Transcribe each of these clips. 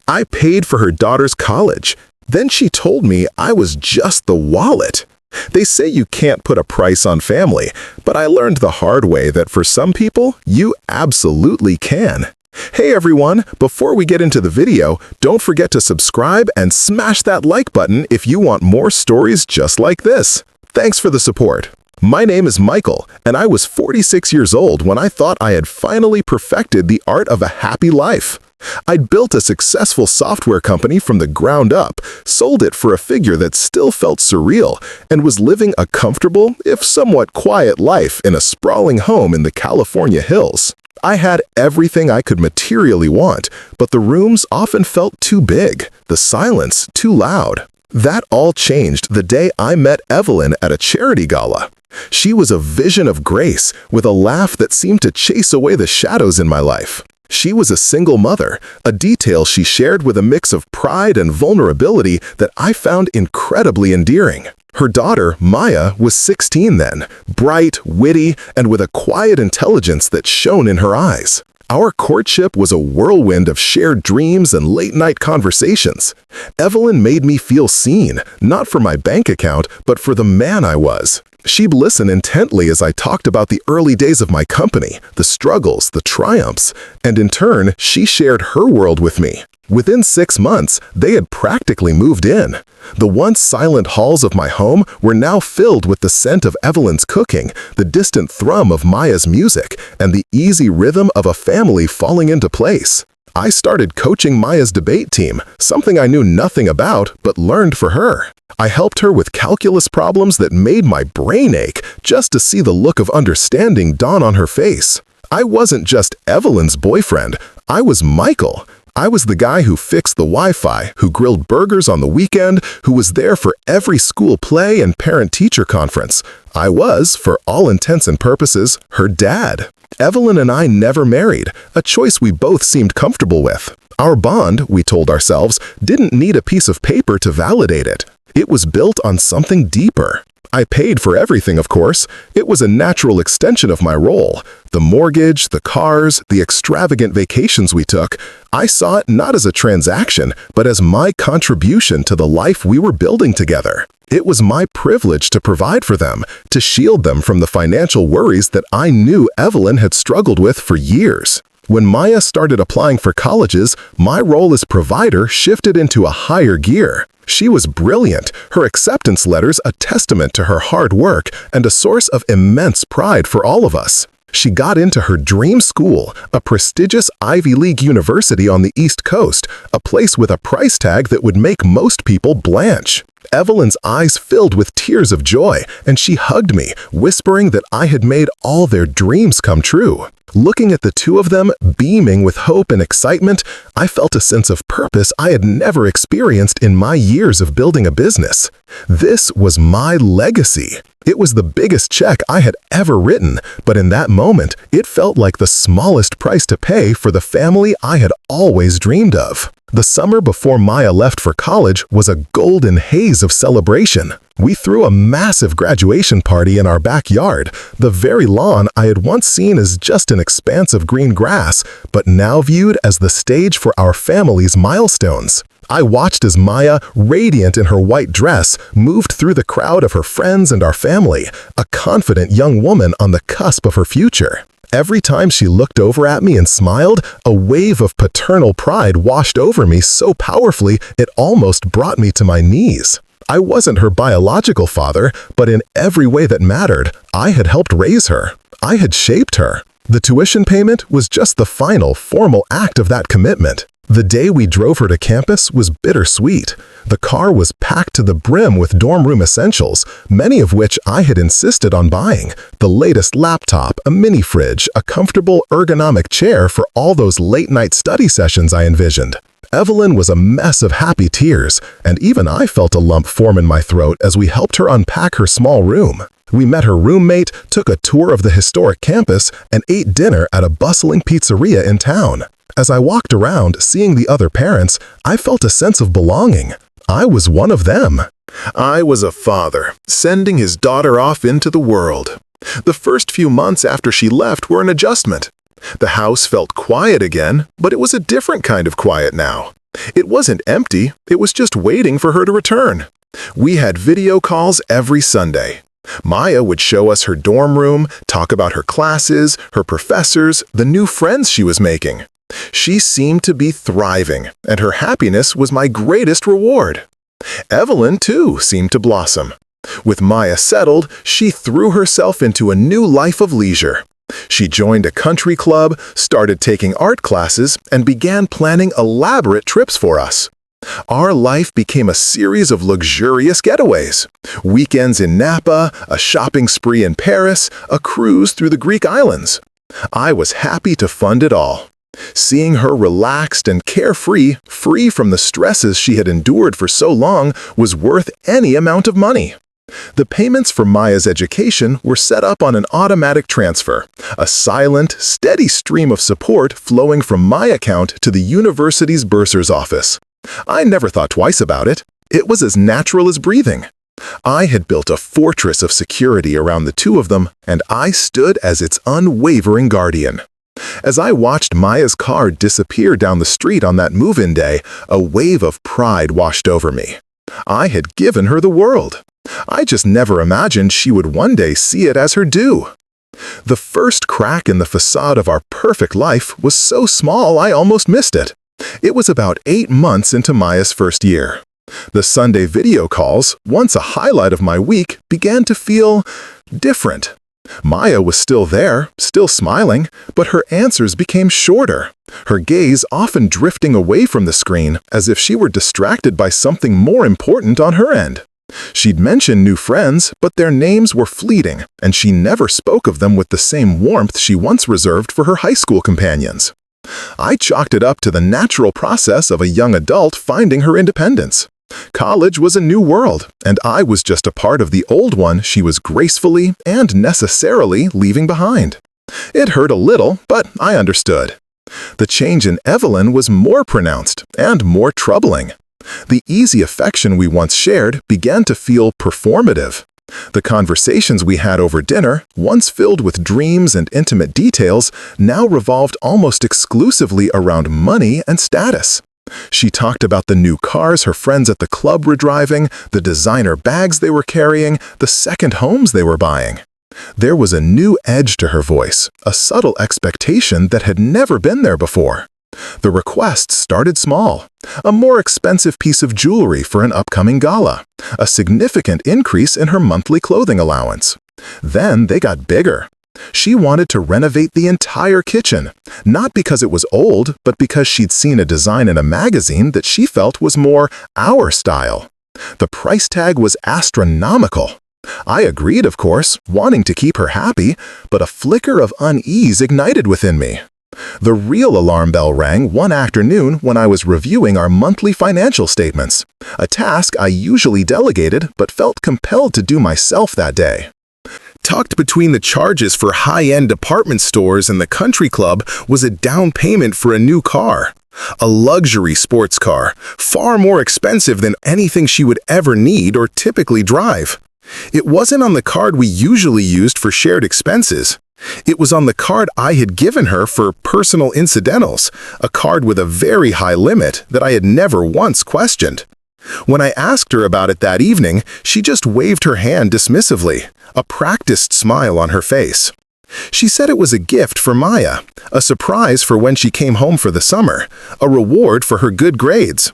I paid for her daughter's college. Then she told me I was just the wallet. They say you can't put a price on family, but I learned the hard way that for some people, you absolutely can. Hey everyone, before we get into the video, don't forget to subscribe and smash that like button if you want more stories just like this. Thanks for the support. My name is Michael, and I was 46 years old when I thought I had finally perfected the art of a happy life. I'd built a successful software company from the ground up, sold it for a figure that still felt surreal, and was living a comfortable, if somewhat quiet life in a sprawling home in the California hills. I had everything I could materially want, but the rooms often felt too big, the silence too loud. That all changed the day I met Evelyn at a charity gala. She was a vision of grace, with a laugh that seemed to chase away the shadows in my life. She was a single mother, a detail she shared with a mix of pride and vulnerability that I found incredibly endearing. Her daughter, Maya, was 16 then, bright, witty, and with a quiet intelligence that shone in her eyes. Our courtship was a whirlwind of shared dreams and late-night conversations. Evelyn made me feel seen, not for my bank account, but for the man I was. She'd listen intently as I talked about the early days of my company, the struggles, the triumphs, and in turn, she shared her world with me. Within 6 months, they had practically moved in. The once silent halls of my home were now filled with the scent of Evelyn's cooking, the distant thrum of Maya's music, and the easy rhythm of a family falling into place. I started coaching Maya's debate team, something I knew nothing about but learned for her. I helped her with calculus problems that made my brain ache just to see the look of understanding dawn on her face. I wasn't just Evelyn's boyfriend, I was Michael. I was the guy who fixed the Wi-Fi, who grilled burgers on the weekend, who was there for every school play and parent-teacher conference. I was, for all intents and purposes, her dad. Evelyn and I never married, a choice we both seemed comfortable with. Our bond, we told ourselves, didn't need a piece of paper to validate it. It was built on something deeper. I paid for everything, of course. It was a natural extension of my role. The mortgage, the cars, the extravagant vacations we took. I saw it not as a transaction, but as my contribution to the life we were building together. It was my privilege to provide for them, to shield them from the financial worries that I knew Evelyn had struggled with for years. When Maya started applying for colleges, my role as provider shifted into a higher gear. She was brilliant, her acceptance letters a testament to her hard work and a source of immense pride for all of us. She got into her dream school, a prestigious Ivy League university on the East Coast, a place with a price tag that would make most people blanch. Evelyn's eyes filled with tears of joy, and she hugged me, whispering that I had made all their dreams come true. Looking at the two of them, beaming with hope and excitement, I felt a sense of purpose I had never experienced in my years of building a business. This was my legacy. It was the biggest check I had ever written, but in that moment, it felt like the smallest price to pay for the family I had always dreamed of. The summer before Maya left for college was a golden haze of celebration. We threw a massive graduation party in our backyard, the very lawn I had once seen as just an expanse of green grass, but now viewed as the stage for our family's milestones. I watched as Maya, radiant in her white dress, moved through the crowd of her friends and our family, a confident young woman on the cusp of her future. Every time she looked over at me and smiled, a wave of paternal pride washed over me so powerfully it almost brought me to my knees. I wasn't her biological father, but in every way that mattered, I had helped raise her. I had shaped her. The tuition payment was just the final, formal act of that commitment. The day we drove her to campus was bittersweet. The car was packed to the brim with dorm room essentials, many of which I had insisted on buying. The latest laptop, a mini fridge, a comfortable ergonomic chair for all those late-night study sessions I envisioned. Evelyn was a mess of happy tears, and even I felt a lump form in my throat as we helped her unpack her small room. We met her roommate, took a tour of the historic campus, and ate dinner at a bustling pizzeria in town. As I walked around, seeing the other parents, I felt a sense of belonging. I was one of them. I was a father, sending his daughter off into the world. The first few months after she left were an adjustment. The house felt quiet again, but it was a different kind of quiet now. It wasn't empty, it was just waiting for her to return. We had video calls every Sunday. Maya would show us her dorm room, talk about her classes, her professors, the new friends she was making. She seemed to be thriving, and her happiness was my greatest reward. Evelyn, too, seemed to blossom. With Maya settled, she threw herself into a new life of leisure. She joined a country club, started taking art classes, and began planning elaborate trips for us. Our life became a series of luxurious getaways. Weekends in Napa, a shopping spree in Paris, a cruise through the Greek islands. I was happy to fund it all. Seeing her relaxed and carefree, free from the stresses she had endured for so long, was worth any amount of money. The payments for Maya's education were set up on an automatic transfer, a silent, steady stream of support flowing from my account to the university's bursar's office. I never thought twice about it. It was as natural as breathing. I had built a fortress of security around the two of them, and I stood as its unwavering guardian. As I watched Maya's car disappear down the street on that move-in day, a wave of pride washed over me. I had given her the world. I just never imagined she would one day see it as her due. The first crack in the facade of our perfect life was so small I almost missed it. It was about 8 months into Maya's first year. The Sunday video calls, once a highlight of my week, began to feel different. Maya was still there, still smiling, but her answers became shorter, her gaze often drifting away from the screen as if she were distracted by something more important on her end. She'd mention new friends, but their names were fleeting, and she never spoke of them with the same warmth she once reserved for her high school companions. I chalked it up to the natural process of a young adult finding her independence. College was a new world, and I was just a part of the old one she was gracefully and necessarily leaving behind. It hurt a little, but I understood. The change in Evelyn was more pronounced and more troubling. The easy affection we once shared began to feel performative. The conversations we had over dinner, once filled with dreams and intimate details, now revolved almost exclusively around money and status. She talked about the new cars her friends at the club were driving, the designer bags they were carrying, the second homes they were buying. There was a new edge to her voice, a subtle expectation that had never been there before. The requests started small. A more expensive piece of jewelry for an upcoming gala. A significant increase in her monthly clothing allowance. Then they got bigger. She wanted to renovate the entire kitchen, not because it was old, but because she'd seen a design in a magazine that she felt was more our style. The price tag was astronomical. I agreed, of course, wanting to keep her happy, but a flicker of unease ignited within me. The real alarm bell rang one afternoon when I was reviewing our monthly financial statements, a task I usually delegated but felt compelled to do myself that day. Tucked between the charges for high-end department stores and the country club was a down payment for a new car. A luxury sports car, far more expensive than anything she would ever need or typically drive. It wasn't on the card we usually used for shared expenses. It was on the card I had given her for personal incidentals, a card with a very high limit that I had never once questioned. When I asked her about it that evening, she just waved her hand dismissively, a practiced smile on her face. She said it was a gift for Maya, a surprise for when she came home for the summer, a reward for her good grades.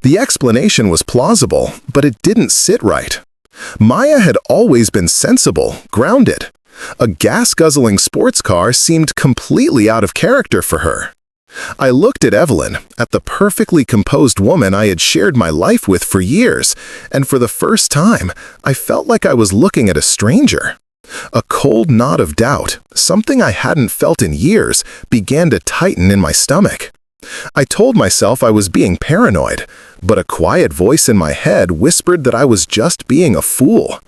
The explanation was plausible, but it didn't sit right. Maya had always been sensible, grounded. A gas-guzzling sports car seemed completely out of character for her. I looked at Evelyn, at the perfectly composed woman I had shared my life with for years, and for the first time, I felt like I was looking at a stranger. A cold knot of doubt, something I hadn't felt in years, began to tighten in my stomach. I told myself I was being paranoid, but a quiet voice in my head whispered that I was just being a fool.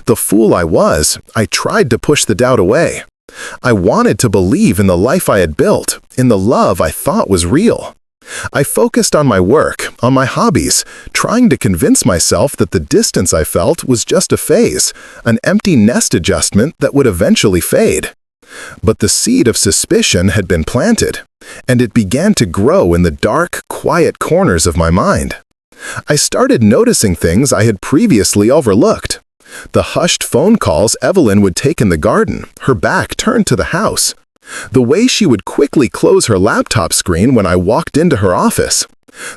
The fool I was, I tried to push the doubt away. I wanted to believe in the life I had built, in the love I thought was real. I focused on my work, on my hobbies, trying to convince myself that the distance I felt was just a phase, an empty nest adjustment that would eventually fade. But the seed of suspicion had been planted, and it began to grow in the dark, quiet corners of my mind. I started noticing things I had previously overlooked. The hushed phone calls Evelyn would take in the garden, her back turned to the house. The way she would quickly close her laptop screen when I walked into her office.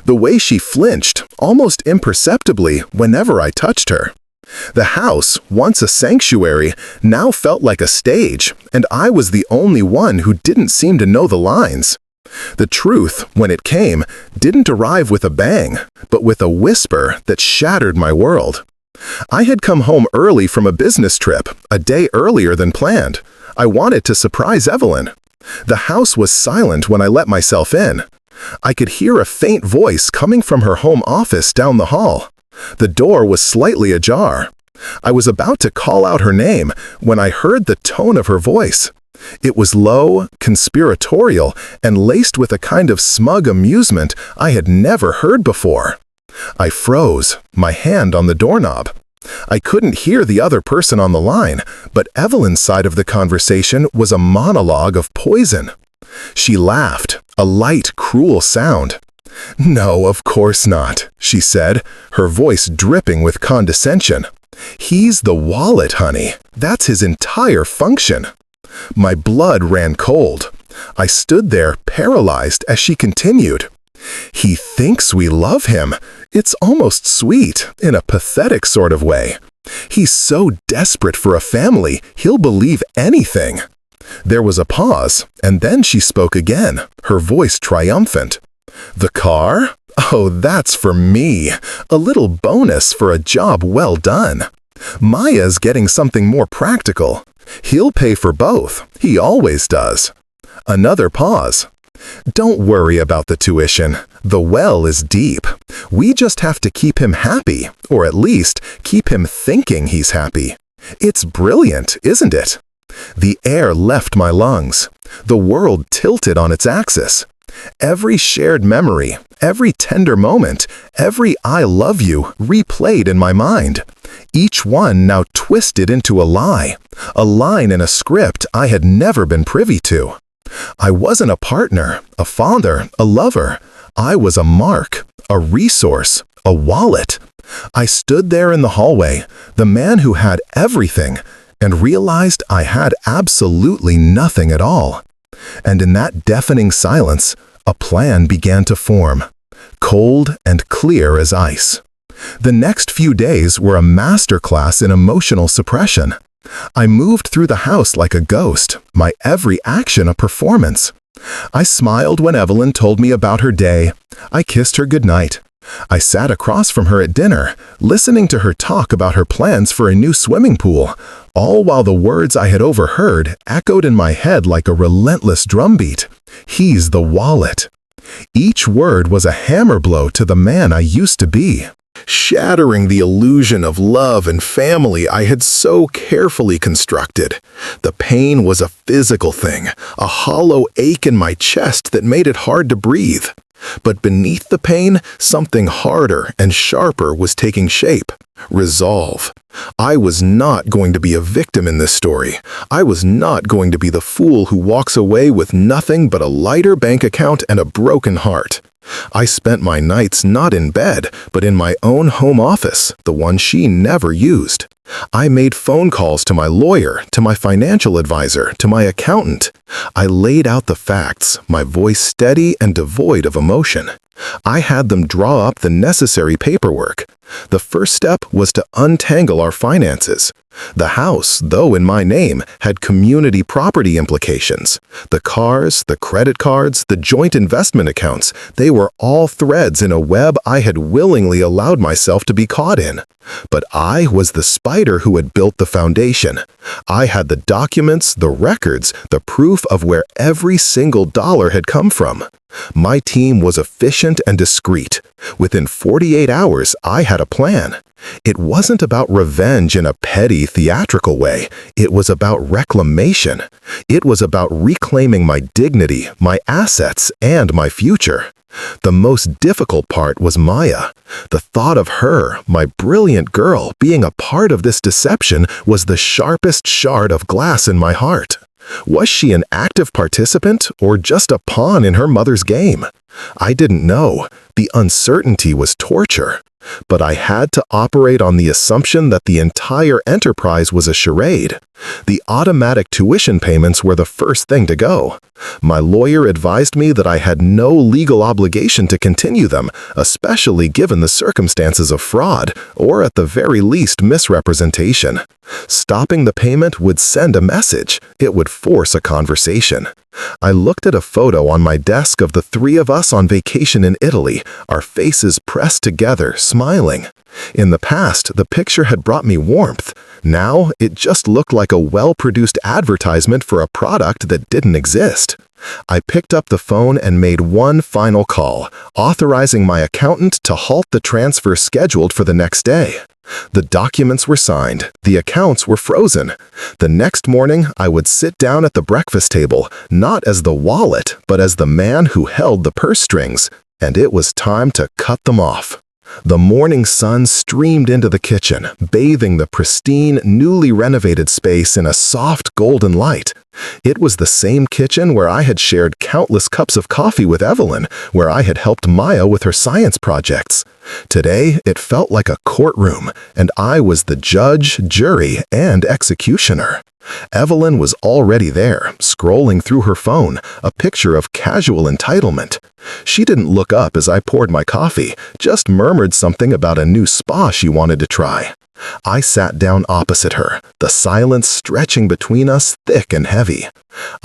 The way she flinched, almost imperceptibly, whenever I touched her. The house, once a sanctuary, now felt like a stage, and I was the only one who didn't seem to know the lines. The truth, when it came, didn't arrive with a bang, but with a whisper that shattered my world. I had come home early from a business trip, a day earlier than planned. I wanted to surprise Evelyn. The house was silent when I let myself in. I could hear a faint voice coming from her home office down the hall. The door was slightly ajar. I was about to call out her name when I heard the tone of her voice. It was low, conspiratorial, and laced with a kind of smug amusement I had never heard before. I froze, my hand on the doorknob. I couldn't hear the other person on the line, but Evelyn's side of the conversation was a monologue of poison. She laughed, a light, cruel sound. "No, of course not," she said, her voice dripping with condescension. "He's the wallet, honey. That's his entire function." My blood ran cold. I stood there, paralyzed, as she continued. "He thinks we love him. It's almost sweet, in a pathetic sort of way. He's so desperate for a family, he'll believe anything." There was a pause, and then she spoke again, her voice triumphant. "The car? Oh, that's for me. A little bonus for a job well done. Maya's getting something more practical. He'll pay for both. He always does." Another pause. "Don't worry about the tuition. The well is deep. We just have to keep him happy, or at least keep him thinking he's happy. It's brilliant, isn't it?" The air left my lungs. The world tilted on its axis. Every shared memory, every tender moment, every "I love you" replayed in my mind. Each one now twisted into a line in a script I had never been privy to. I wasn't a partner, a father, a lover. I was a mark, a resource, a wallet. I stood there in the hallway, the man who had everything, and realized I had absolutely nothing at all. And in that deafening silence, a plan began to form, cold and clear as ice. The next few days were a masterclass in emotional suppression. I moved through the house like a ghost, my every action a performance. I smiled when Evelyn told me about her day. I kissed her goodnight. I sat across from her at dinner, listening to her talk about her plans for a new swimming pool, all while the words I had overheard echoed in my head like a relentless drumbeat. "He's the wallet." Each word was a hammer blow to the man I used to be, shattering the illusion of love and family I had so carefully constructed. The pain was a physical thing, a hollow ache in my chest that made it hard to breathe. But beneath the pain, something harder and sharper was taking shape. Resolve. I was not going to be a victim in this story. I was not going to be the fool who walks away with nothing but a lighter bank account and a broken heart. I spent my nights not in bed, but in my own home office, the one she never used. I made phone calls to my lawyer, to my financial advisor, to my accountant. I laid out the facts, my voice steady and devoid of emotion. I had them draw up the necessary paperwork. The first step was to untangle our finances. The house, though in my name, had community property implications. The cars, the credit cards, the joint investment accounts, they were all threads in a web I had willingly allowed myself to be caught in. But I was the spider who had built the foundation. I had the documents, the records, the proof of where every single dollar had come from. My team was efficient and discreet. Within 48 hours, I had a plan. It wasn't about revenge in a petty, theatrical way. It was about reclamation. It was about reclaiming my dignity, my assets, and my future. The most difficult part was Maya. The thought of her, my brilliant girl, being a part of this deception was the sharpest shard of glass in my heart. Was she an active participant or just a pawn in her mother's game? I didn't know. The uncertainty was torture. But I had to operate on the assumption that the entire enterprise was a charade. The automatic tuition payments were the first thing to go. My lawyer advised me that I had no legal obligation to continue them, especially given the circumstances of fraud, or at the very least misrepresentation. Stopping the payment would send a message. It would force a conversation. I looked at a photo on my desk of the three of us on vacation in Italy, our faces pressed together, smiling. In the past, the picture had brought me warmth. Now, it just looked like a well-produced advertisement for a product that didn't exist. I picked up the phone and made one final call, authorizing my accountant to halt the transfer scheduled for the next day. The documents were signed. The accounts were frozen. The next morning, I would sit down at the breakfast table, not as the wallet, but as the man who held the purse strings, and it was time to cut them off. The morning sun streamed into the kitchen, bathing the pristine, newly renovated space in a soft golden light. It was the same kitchen where I had shared countless cups of coffee with Evelyn, where I had helped Maya with her science projects. Today, it felt like a courtroom, and I was the judge, jury, and executioner. Evelyn was already there, scrolling through her phone, a picture of casual entitlement. She didn't look up as I poured my coffee, just murmured something about a new spa she wanted to try. I sat down opposite her, the silence stretching between us thick and heavy.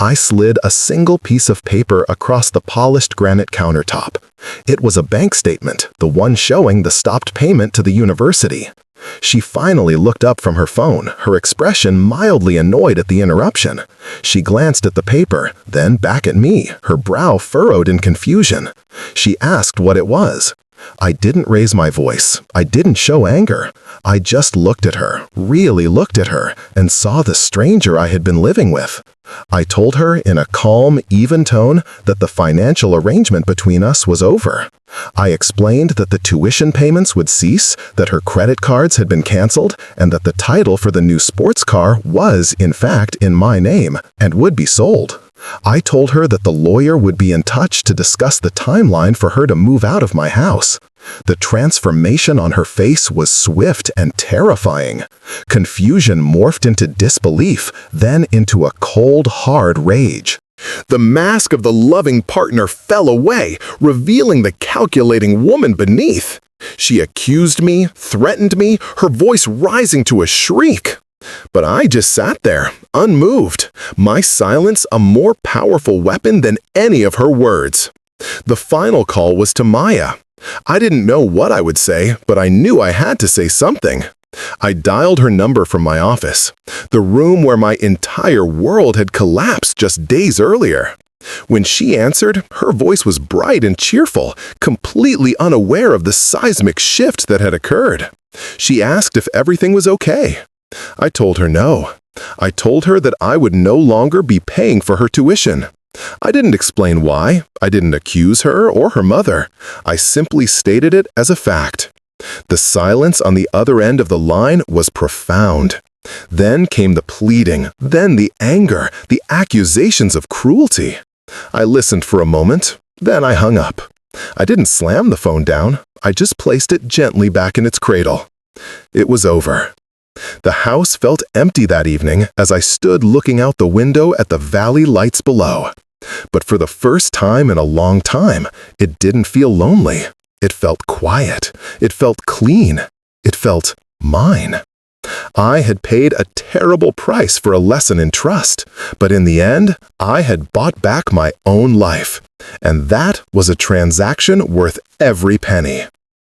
I slid a single piece of paper across the polished granite countertop. It was a bank statement, the one showing the stopped payment to the university. She finally looked up from her phone, her expression mildly annoyed at the interruption. She glanced at the paper, then back at me, her brow furrowed in confusion. She asked what it was. I didn't raise my voice. I didn't show anger. I just looked at her, really looked at her, and saw the stranger I had been living with. I told her in a calm, even tone that the financial arrangement between us was over. I explained that the tuition payments would cease, that her credit cards had been canceled, and that the title for the new sports car was, in fact, in my name, and would be sold. I told her that the lawyer would be in touch to discuss the timeline for her to move out of my house. The transformation on her face was swift and terrifying. Confusion morphed into disbelief, then into a cold, hard rage. The mask of the loving partner fell away, revealing the calculating woman beneath. She accused me, threatened me, her voice rising to a shriek. But I just sat there, unmoved, my silence a more powerful weapon than any of her words. The final call was to Maya. I didn't know what I would say, but I knew I had to say something. I dialed her number from my office, the room where my entire world had collapsed just days earlier. When she answered, her voice was bright and cheerful, completely unaware of the seismic shift that had occurred. She asked if everything was okay. I told her no. I told her that I would no longer be paying for her tuition. I didn't explain why. I didn't accuse her or her mother. I simply stated it as a fact. The silence on the other end of the line was profound. Then came the pleading, then the anger, the accusations of cruelty. I listened for a moment, then I hung up. I didn't slam the phone down. I just placed it gently back in its cradle. It was over. The house felt empty that evening as I stood looking out the window at the valley lights below. But for the first time in a long time, it didn't feel lonely. It felt quiet. It felt clean. It felt mine. I had paid a terrible price for a lesson in trust, but in the end, I had bought back my own life. And that was a transaction worth every penny.